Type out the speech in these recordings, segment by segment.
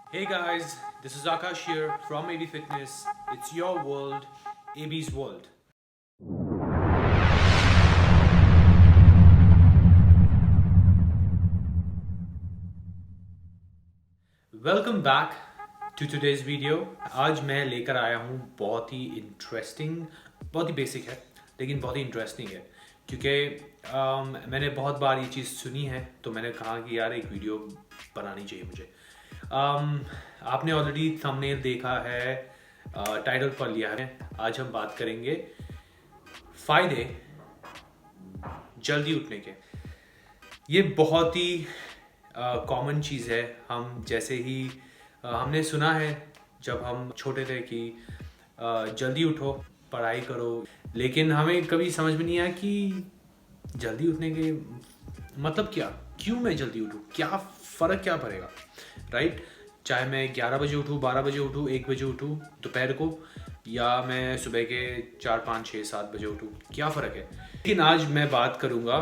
Hey guys, this is Akash here from AB Fitness. It's your world, AB's world. Welcome back to today's video. आज मैं लेकर आया हूँ बहुत ही interesting, बहुत ही बेसिक है लेकिन बहुत ही इंटरेस्टिंग है क्योंकि मैंने बहुत बार ये चीज़ सुनी है तो मैंने कहा कि यार एक वीडियो बनानी चाहिए मुझे। आपने ऑलरेडी थंबनेल देखा है, टाइटल पढ़ लिया है। आज हम बात करेंगे फ़ायदे जल्दी उठने के। ये बहुत ही कॉमन चीज़ है। हम जैसे ही हमने सुना है जब हम छोटे थे कि जल्दी उठो, पढ़ाई करो, लेकिन हमें कभी समझ में नहीं आया कि जल्दी उठने के मतलब क्या, क्यों मैं जल्दी उठूँ, क्या फ़र्क क्या पड़ेगा, राइट। चाहे मैं 11 बजे उठूँ, 12 बजे उठूँ, 1 बजे उठूँ दोपहर को, या मैं सुबह के 4, 5, 6, 7 बजे उठूँ, क्या फ़र्क है। लेकिन आज मैं बात करूँगा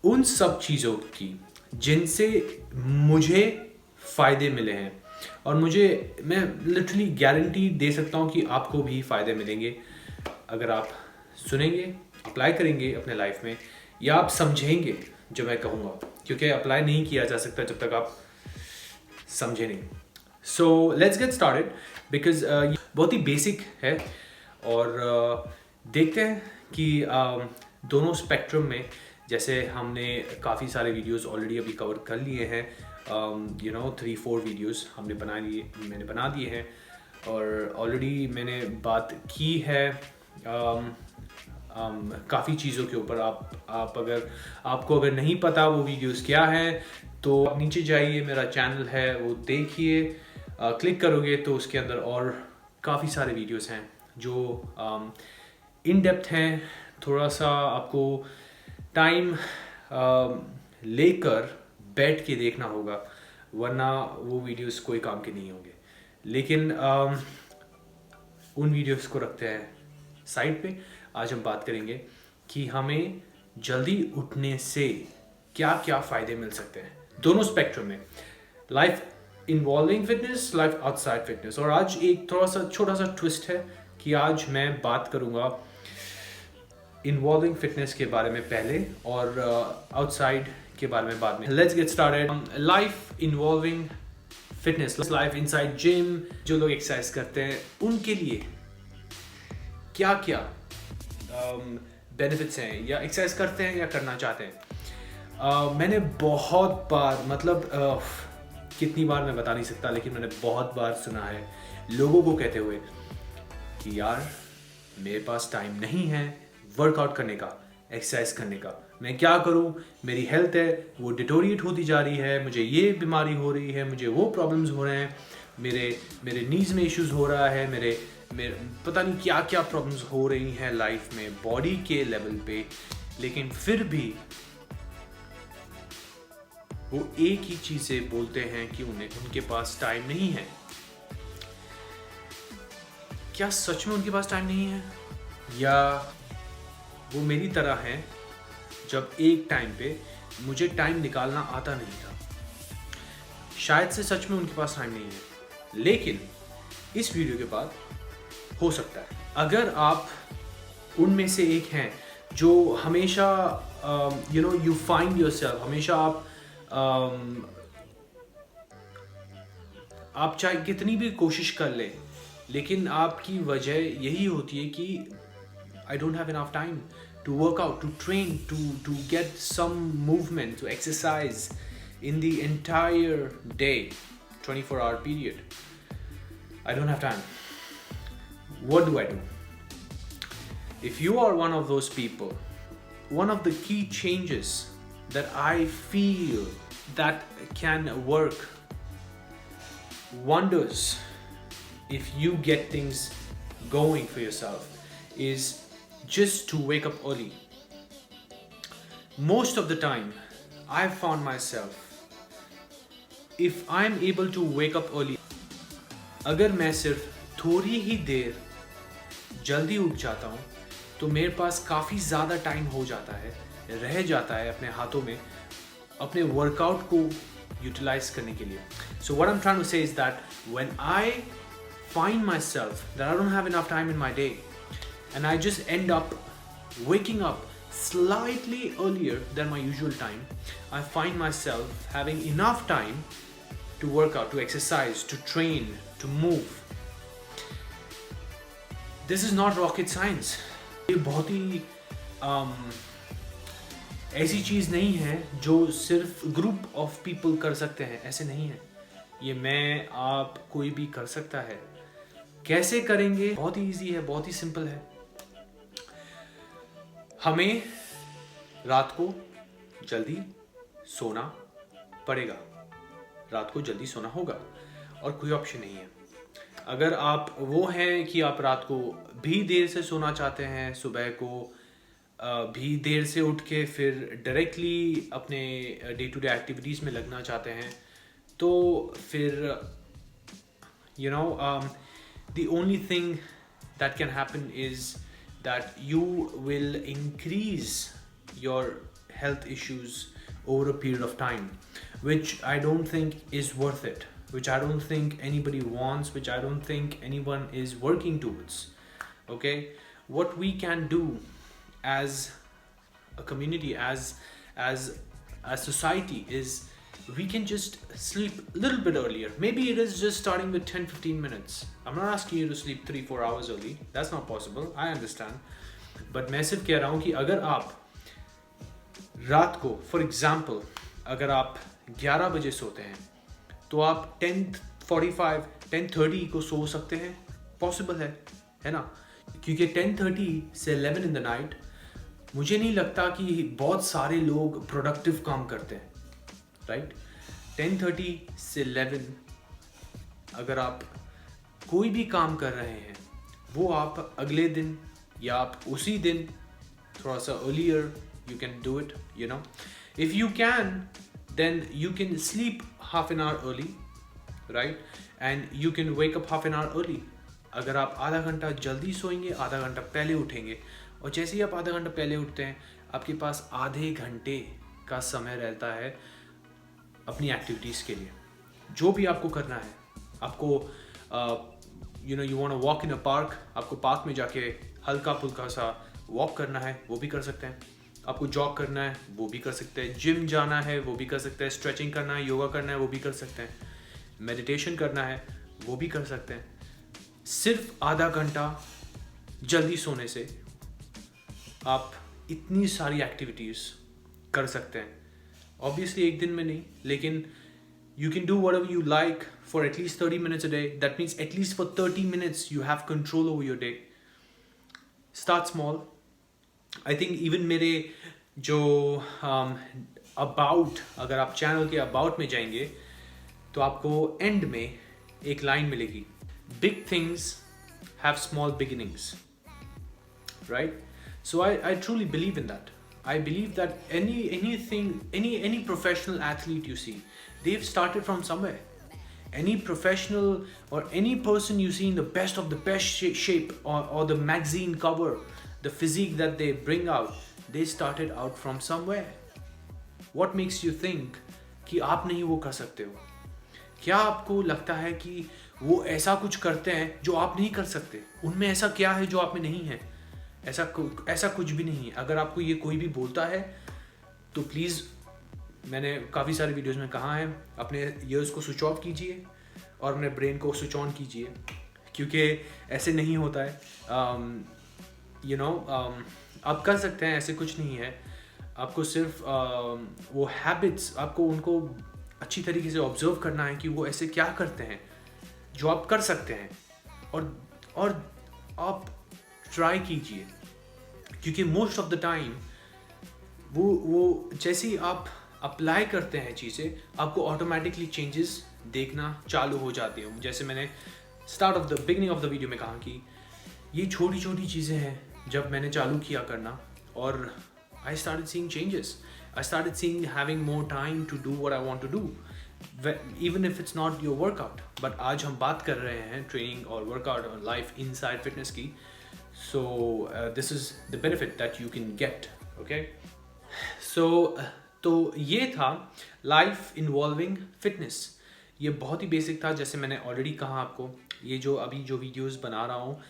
उन सब चीज़ों की जिनसे मुझे फ़ायदे मिले हैं, और मैं लिटरली गारंटी दे सकता हूँ कि आपको भी फ़ायदे मिलेंगे अगर आप सुनेंगे, अप्लाई करेंगे अपने लाइफ में, या आप समझेंगे जो मैं कहूँगा, क्योंकि अप्लाई नहीं किया जा सकता जब तक आप समझे नहीं। So let's get started because बहुत ही बेसिक है, और देखते हैं कि दोनों स्पेक्ट्रम में, जैसे हमने काफ़ी सारे वीडियोस ऑलरेडी अभी कवर कर लिए हैं, 3-4 वीडियोस मैंने बना दिए हैं, और ऑलरेडी मैंने बात की है काफ़ी चीज़ों के ऊपर। आपको अगर नहीं पता वो वीडियोस क्या है तो आप नीचे जाइए, मेरा चैनल है वो देखिए, क्लिक करोगे तो उसके अंदर और काफ़ी सारे वीडियोस हैं जो इन डेप्थ हैं। थोड़ा सा आपको टाइम लेकर बैठ के देखना होगा, वरना वो वीडियोस कोई काम के नहीं होंगे। लेकिन उन वीडियोस को रखते हैं साइड पे। आज हम बात करेंगे कि हमें जल्दी उठने से क्या क्या फ़ायदे मिल सकते हैं दोनों स्पेक्ट्रम में, life involving fitness, life outside fitness. और आज एक थोड़ा सा छोटा सा ट्विस्ट है कि आज मैं बात करूँगा इन्वॉल्विंग फिटनेस के बारे में पहले और आउटसाइड के बारे में बाद में। Let's get started. Life involving fitness, life inside gym, जो लोग एक्सरसाइज करते हैं उनके लिए क्या क्या बेनिफिट्स हैं, या एक्सरसाइज करते हैं या करना चाहते हैं। मैंने बहुत बार, कितनी बार मैं बता नहीं सकता, लेकिन मैंने बहुत बार सुना है लोगों को कहते हुए कि यार मेरे पास टाइम नहीं है वर्कआउट करने का, एक्सरसाइज करने का, मैं क्या करूं, मेरी हेल्थ है वो डिटोरिएट होती जा रही है, मुझे ये बीमारी हो रही है, मुझे वो प्रॉब्लम्स हो रहे हैं, मेरे नीज में इश्यूज हो रहा है, मेरे पता नहीं क्या क्या प्रॉब्लम्स हो रही हैं लाइफ में, बॉडी के लेवल पे। लेकिन फिर भी वो एक ही चीज़ें बोलते हैं कि उनके पास टाइम नहीं है। क्या सच में उनके पास टाइम नहीं है, या वो मेरी तरह हैं जब एक टाइम पे मुझे टाइम निकालना आता नहीं था। शायद से सच में उनके पास टाइम नहीं है, लेकिन इस वीडियो के बाद हो सकता है। अगर आप उनमें से एक हैं जो हमेशा यू फाइंड योरसेल्फ, हमेशा आप चाहे कितनी भी कोशिश कर ले, लेकिन आपकी वजह यही होती है कि I don't have enough time to work out, to train, to get some movement, to exercise in the entire day, 24-hour period. I don't have time. What do I do? If you are one of those people, one of the key changes that I feel that can work wonders if you get things going for yourself is just to wake up early. Most of the time, I've found myself, if I'm able to wake up early, अगर मैं सिर्फ थोड़ी ही देर जल्दी उठ जाता हूँ तो मेरे पास काफ़ी ज़्यादा टाइम हो जाता है, रह जाता है अपने हाथों में, अपने वर्कआउट को यूटिलाइज करने के लिए. So what I am trying to say is that when I find myself that I don't have enough time in my day and I just end up waking up slightly earlier than my usual time, I find myself having enough time to work out, to exercise, to train, to move. This is not rocket science. ये बहुत ही ऐसी चीज़ नहीं है जो सिर्फ group of people कर सकते हैं, ऐसे नहीं है. ये मैं आप कोई भी कर सकता है. कैसे करेंगे? बहुत ही इजी है, बहुत ही सिंपल है. हमें रात को जल्दी सोना पड़ेगा, रात को जल्दी सोना होगा और कोई ऑप्शन नहीं है. अगर आप वो हैं कि आप रात को भी देर से सोना चाहते हैं, सुबह को भी देर से उठ के फिर डायरेक्टली अपने डे टू डे एक्टिविटीज़ में लगना चाहते हैं, तो फिर the only thing that can happen is that you will increase your health issues over a period of time, which I don't think is worth it, which I don't think anybody wants, which I don't think anyone is working towards. Okay, what we can do as a community, as a society, is we can just sleep a little bit earlier. Maybe it is just starting with 10-15 minutes. I'm not asking you to sleep 3-4 hours early. That's not possible. I understand. But मैं सिर्फ कह रहा हूँ कि अगर आप रात को, for example, अगर आप 11 बजे सोते हैं, तो आप 10:45, 10:30 को सो सकते हैं. Possible है ना? क्योंकि 10:30 से 11 in the night मुझे नहीं लगता कि बहुत सारे लोग productive काम करते हैं. राइट, 10:30 से 11 अगर आप कोई भी काम कर रहे हैं, वो आप अगले दिन या आप उसी दिन थोड़ा सा earlier you can do it. If you can, then you can sleep half an hour early, right, and you can wake up half an hour early. अगर आप आधा घंटा जल्दी सोएंगे, आधा घंटा पहले उठेंगे, और जैसे ही आप आधा घंटा पहले उठते हैं, आपके पास आधे घंटे का समय रहता है अपनी एक्टिविटीज़ के लिए. जो भी आपको करना है, आपको you want to walk in a park, आपको पार्क में जाके हल्का फुल्का सा वॉक करना है, वो भी कर सकते हैं. आपको जॉग करना है, वो भी कर सकते हैं. जिम जाना है, वो भी कर सकते हैं. स्ट्रेचिंग करना है, योगा करना है, वो भी कर सकते हैं. मेडिटेशन करना है, वो भी कर सकते हैं. सिर्फ आधा घंटा जल्दी सोने से आप इतनी सारी एक्टिविटीज़ कर सकते हैं. Obviously एक दिन में नहीं, लेकिन you can do whatever you like for at least 30 minutes a day. That means at least for 30 minutes you have control over your day. Start small. I think even मेरे जो about, अगर आप channel के about में जाएंगे, तो आपको end में एक लाइन मिलेगी, big things have small beginnings, right? So I truly believe in that. I believe that any professional athlete you see, they've started from somewhere. Any professional or any person you see in the best of the best shape or the magazine cover, the physique that they bring out, they started out from somewhere. What makes you think कि आप नहीं वो कर सकते हो? क्या आपको लगता है कि वो ऐसा कुछ करते हैं जो आप नहीं कर सकते? उनमें ऐसा क्या है जो आप में नहीं है? ऐसा कुछ भी नहीं है. अगर आपको ये कोई भी बोलता है, तो प्लीज़, मैंने काफ़ी सारे वीडियोस में कहा है, अपने ईयर्स को स्विच ऑफ कीजिए और अपने ब्रेन को स्विच ऑन कीजिए, क्योंकि ऐसे नहीं होता है. आप कर सकते हैं, ऐसे कुछ नहीं है. आपको सिर्फ वो हैबिट्स, आपको उनको अच्छी तरीके से ऑब्जर्व करना है कि वो ऐसे क्या करते हैं जो आप कर सकते हैं, और आप ट्राई कीजिए. क्योंकि मोस्ट ऑफ द टाइम वो जैसे ही आप अप्लाई करते हैं चीज़ें, आपको ऑटोमेटिकली चेंजेस देखना चालू हो जाती हैं. जैसे मैंने बिगिनिंग ऑफ द वीडियो में कहा कि ये छोटी छोटी चीज़ें हैं जब मैंने चालू किया करना, और I started seeing changes. I started seeing having more time to do what I want to do, even if it's not your workout. But आज हम बात कर रहे हैं ट्रेनिंग और वर्कआउट और लाइफ इनसाइड फिटनेस की. So this is the benefit that you can get. Okay, so तो ये था लाइफ इन्वॉल्विंग फिटनेस। ये बहुत ही बेसिक था, जैसे मैंने ऑलरेडी कहा आपको। ये जो अभी जो वीडियोस बना रहा हूँ,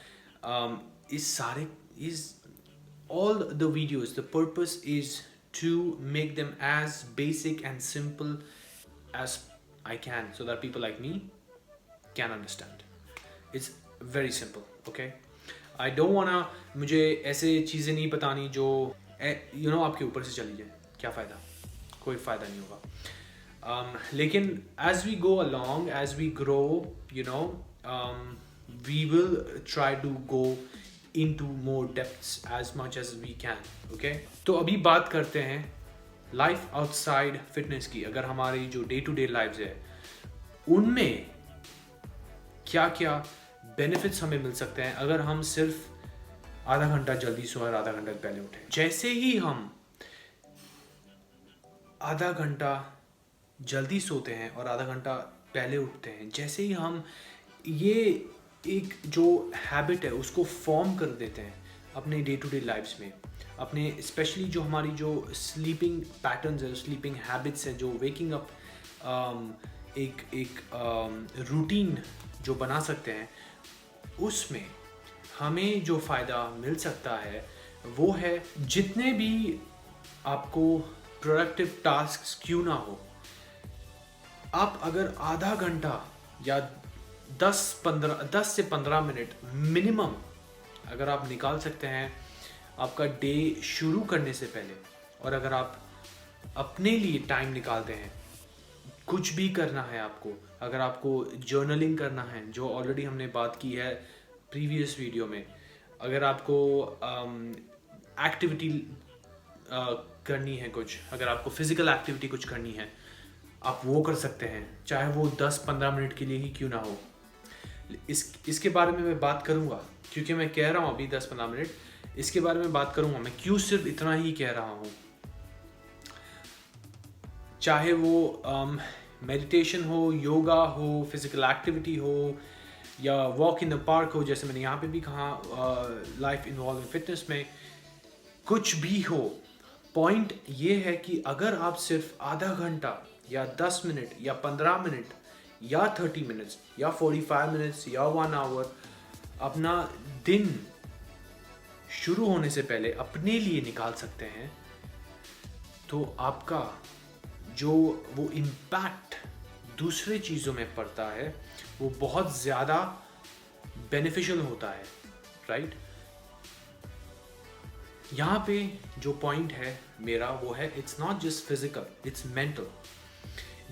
इस सारे इस all the videos, the purpose is to make them as basic and simple as I can, so that people like me can understand. It's very simple, okay? I don't wanna, मुझे ऐसे चीज़ें नहीं बतानी जो आपके ऊपर से चली जाए। क्या फ़ायदा? कोई फ़ायदा नहीं होगा। लेकिन as we go along, as we grow, we will try to go into more depths as much as we can, okay? तो अभी बात करते हैं लाइफ आउटसाइड फिटनेस की। अगर हमारी जो डे टू डे लाइफ है उनमें क्या क्या बेनिफिट्स हमें मिल सकते हैं अगर हम सिर्फ आधा घंटा जल्दी सोएं और आधा घंटा पहले उठें। जैसे ही हम आधा घंटा जल्दी सोते हैं और आधा घंटा पहले उठते हैं, जैसे ही हम ये एक जो हैबिट है उसको फॉर्म कर देते हैं अपने डे टू डे लाइफ्स में, अपने स्पेशली जो हमारी जो स्लीपिंग पैटर्न्स है, स्लीपिंग हैबिट्स है, जो वेकिंग अप एक रूटीन जो बना सकते हैं, उसमें हमें जो फ़ायदा मिल सकता है वो है जितने भी आपको प्रोडक्टिव टास्क्स क्यों ना हो, आप अगर आधा घंटा या 10 से 15 मिनट मिनिमम अगर आप निकाल सकते हैं आपका डे शुरू करने से पहले, और अगर आप अपने लिए टाइम निकालते हैं, कुछ भी करना है आपको, अगर आपको जर्नलिंग करना है जो ऑलरेडी हमने बात की है प्रीवियस वीडियो में, अगर आपको एक्टिविटी करनी है कुछ, अगर आपको फिजिकल एक्टिविटी कुछ करनी है, आप वो कर सकते हैं, चाहे वो 10-15 मिनट के लिए ही क्यों ना हो। इसके बारे में मैं बात करूँगा, क्योंकि मैं कह रहा हूँ अभी 10-15 मिनट, इसके बारे में बात करूँगा मैं क्यों सिर्फ इतना ही कह रहा हूँ। चाहे वो मेडिटेशन हो, योगा हो, फिजिकल एक्टिविटी हो, या वॉक इन द पार्क हो, जैसे मैंने यहाँ पे भी कहा लाइफ इन्वॉल्विंग फिटनेस में, कुछ भी हो, पॉइंट ये है कि अगर आप सिर्फ आधा घंटा या 10 मिनट या 15 मिनट या 30 मिनट्स या 45 मिनट्स या 1 आवर अपना दिन शुरू होने से पहले अपने लिए निकाल सकते हैं, तो आपका जो वो इम्पैक्ट दूसरे चीज़ों में पड़ता है वो बहुत ज़्यादा बेनिफिशियल होता है, राइट? यहाँ पे जो पॉइंट है मेरा वो है, it's not just physical, it's mental.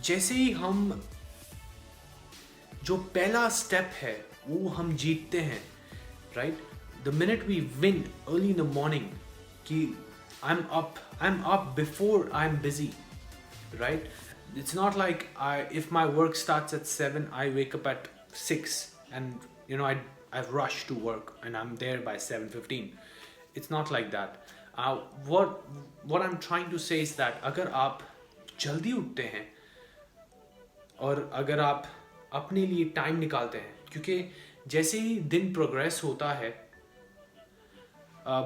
जैसे ही हम जो पहला स्टेप है वो हम जीतते हैं, right? The minute we win early in the morning कि I am up before I am busy, right? It's not like if my work starts at 7, I wake up at 6 and I rush to work and I'm there by 7:15. It's not like that. What I'm trying to say is that अगर आप जल्दी उठते हैं और अगर आप अपने लिए टाइम निकालते हैं, क्योंकि जैसे ही दिन प्रोग्रेस होता है,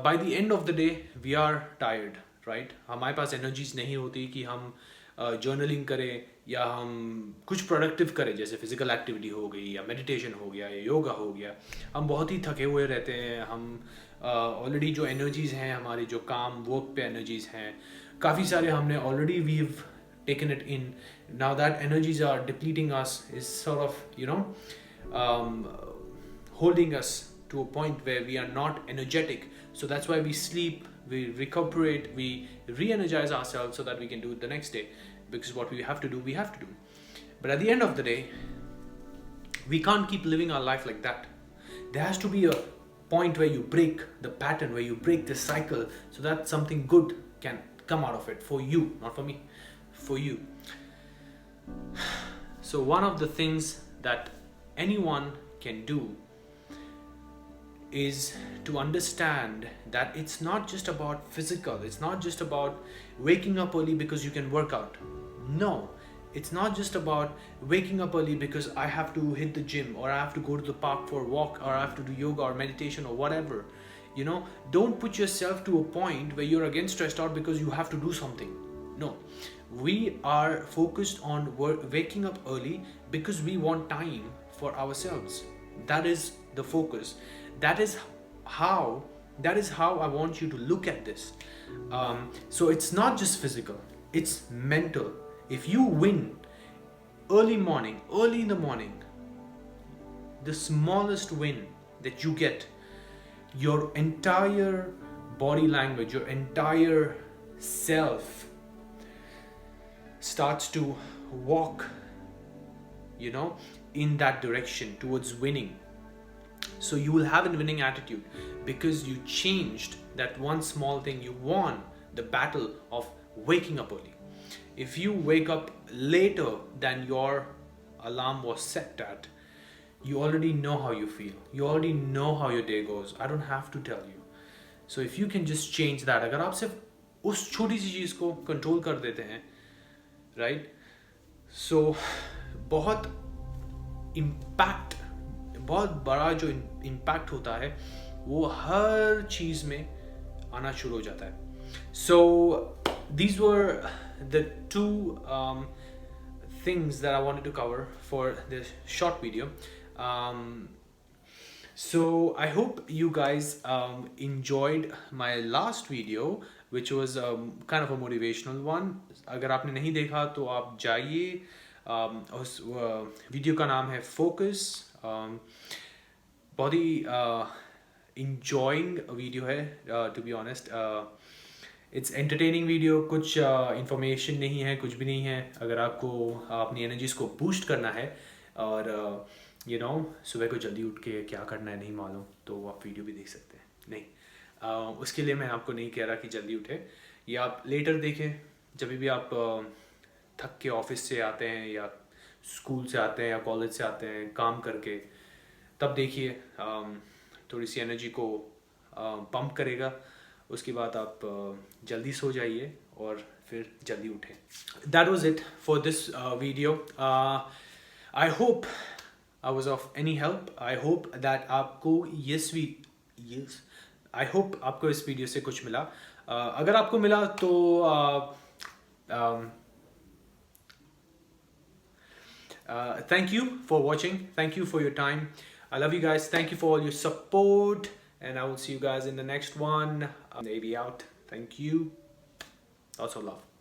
by the end of the day we are tired, right? हमारे पास एनर्जीज नहीं होती कि हम जर्नलिंग करें या हम कुछ प्रोडक्टिव करें, जैसे फिजिकल एक्टिविटी हो गई या मेडिटेशन हो गया या योगा हो गया। हम बहुत ही थके हुए रहते हैं, हम ऑलरेडी जो एनर्जीज़ हैं हमारी, जो काम वर्क पे एनर्जीज़ हैं, काफ़ी सारे हमने already we have taken it in, now that energies are depleting us, is sort of holding us to a point where we are not energetic. So that's why we sleep, we recuperate, we re-energize ourselves so that we can do it the next day, because what we have to do, we have to do. But at the end of the day, we can't keep living our life like that. There has to be a point where you break the pattern, where you break the cycle, so that something good can come out of it for you, not for me, for you. So one of the things that anyone can do is to understand that it's not just about physical, it's not just about waking up early because you can work out. No, it's not just about waking up early because I have to hit the gym, or I have to go to the park for a walk, or I have to do yoga or meditation or whatever. Don't put yourself to a point where you're again stressed out because you have to do something. No, we are focused on waking up early because we want time for ourselves. That is the focus. That is how that is how I want you to look at this. So it's not just physical; it's mental. If you win early in the morning, the smallest win that you get, your entire body language, your entire self starts to walk, in that direction towards winning. So you will have a winning attitude because you changed that one small thing. You won the battle of waking up early. If you wake up later than your alarm was set at, you already know how you feel. You already know how your day goes. I don't have to tell you. So if you can just change that, अगर आप सिर्फ उस छोटी सी चीज़ को control कर देते हैं, right, सो बहुत इम्पैक्ट, बहुत बड़ा जो इम्पैक्ट होता है वो हर चीज़ में आना शुरू हो जाता है. सो these were the two things that I wanted to cover for this short video. So I hope you guys enjoyed my last video, which was kind of a motivational one. अगर आपने नहीं देखा तो आप जाइए. उस वीडियो का नाम है फोकस. बहुत ही enjoying वीडियो है, to be honest. It's entertaining video. कुछ इंफॉर्मेशन नहीं है, कुछ भी नहीं है. अगर आपको अपनी एनर्जीज को बूस्ट करना है और सुबह को जल्दी उठ के क्या करना है नहीं मालूम, तो आप वीडियो भी देख सकते हैं. नहीं, उसके लिए मैं आपको नहीं कह रहा कि जल्दी उठे. ये आप लेटर देखें, जब भी आप थक के ऑफिस से आते हैं या स्कूल से आते हैं या कॉलेज से आते हैं काम करके, तब देखिए. थोड़ी सी एनर्जी को पंप करेगा. उसके बाद आप जल्दी सो जाइए और फिर जल्दी उठें. That was it for this video. I hope I was of any help. I hope that आपको आई होप आपको इस वीडियो से कुछ मिला. अगर आपको मिला तो thank you for watching. Thank you for your time. I love you guys. Thank you for all your support. And I will see you guys in the next one. Maybe out. Thank you. Lots of love.